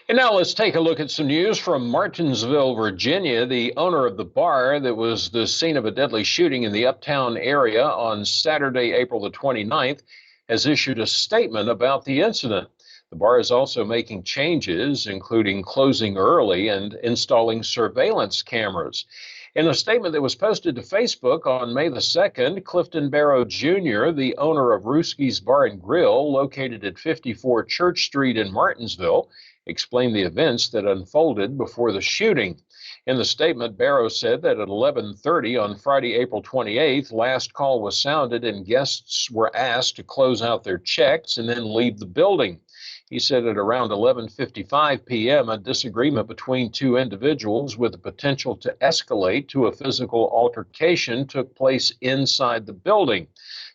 And now let's take a look at some news from Martinsville, Virginia. The owner of the bar that was the scene of a deadly shooting in the Uptown area on Saturday, April the 29th, has issued a statement about the incident. The bar is also making changes, including closing early and installing surveillance cameras. In a statement that was posted to Facebook on May the 2nd, Clifton Barrow Jr., the owner of Rooskys Bar and Grill, located at 54 Church Street in Martinsville, explained the events that unfolded before the shooting. In the statement, Barrow said that at 11:30 on Friday, April 28th, last call was sounded and guests were asked to close out their checks and then leave the building. He said at around 11:55 p.m., a disagreement between two individuals with the potential to escalate to a physical altercation took place inside the building.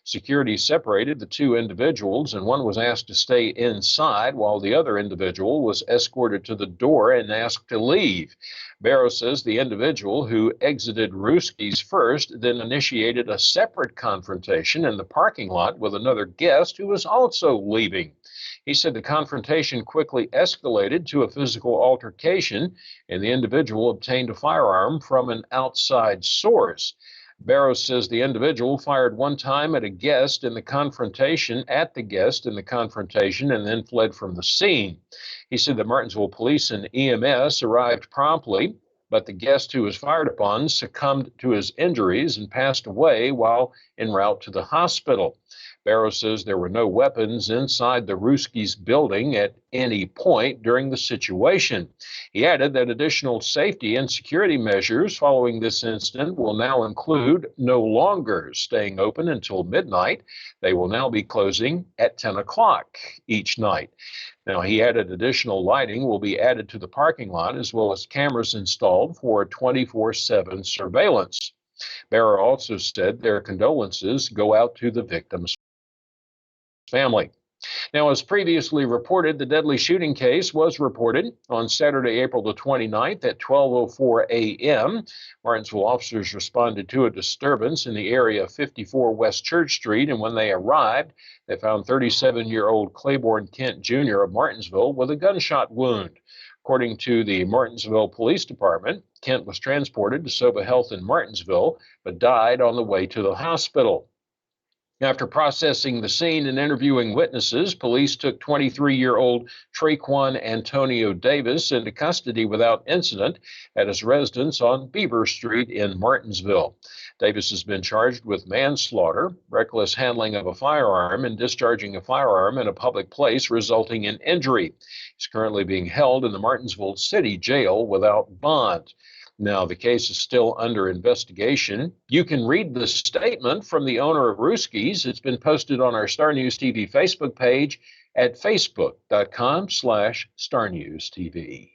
Security separated the two individuals, and one was asked to stay inside while the other individual was escorted to the door and asked to leave. Barrow says the individual who exited Rooskys first then initiated a separate confrontation in the parking lot with another guest who was also leaving. He said the confrontation quickly escalated to a physical altercation, and the individual obtained a firearm from an outside source. Barrow says the individual fired one time at a guest in the confrontation, and then fled from the scene. He said the Martinsville police and EMS arrived promptly, but the guest who was fired upon succumbed to his injuries and passed away while en route to the hospital. Barrow says there were no weapons inside the Rooskys building at any point during the situation. He added that additional safety and security measures following this incident will now include no longer staying open until midnight. They will now be closing at 10 o'clock each night. Now, he added additional lighting will be added to the parking lot, as well as cameras installed for 24/7 surveillance. Barrow also said their condolences go out to the victims' family. Now, as previously reported, the deadly shooting case was reported on Saturday, April the 29th at 12:04 a.m. Martinsville officers responded to a disturbance in the area of 54 West Church Street, and when they arrived, they found 37-year-old Claiborne Kent Jr. of Martinsville with a gunshot wound. According to the Martinsville Police Department, Kent was transported to Soba Health in Martinsville, but died on the way to the hospital. After processing the scene and interviewing witnesses, police took 23-year-old Traquan Antonio Davis into custody without incident at his residence on Beaver Street in Martinsville. Davis has been charged with manslaughter, reckless handling of a firearm, and discharging a firearm in a public place resulting in injury. He's currently being held in the Martinsville City Jail without bond. Now, the case is still under investigation. You can read the statement from the owner of Rooskys. It's been posted on our Star News TV Facebook page at facebook.com/StarNewsTV.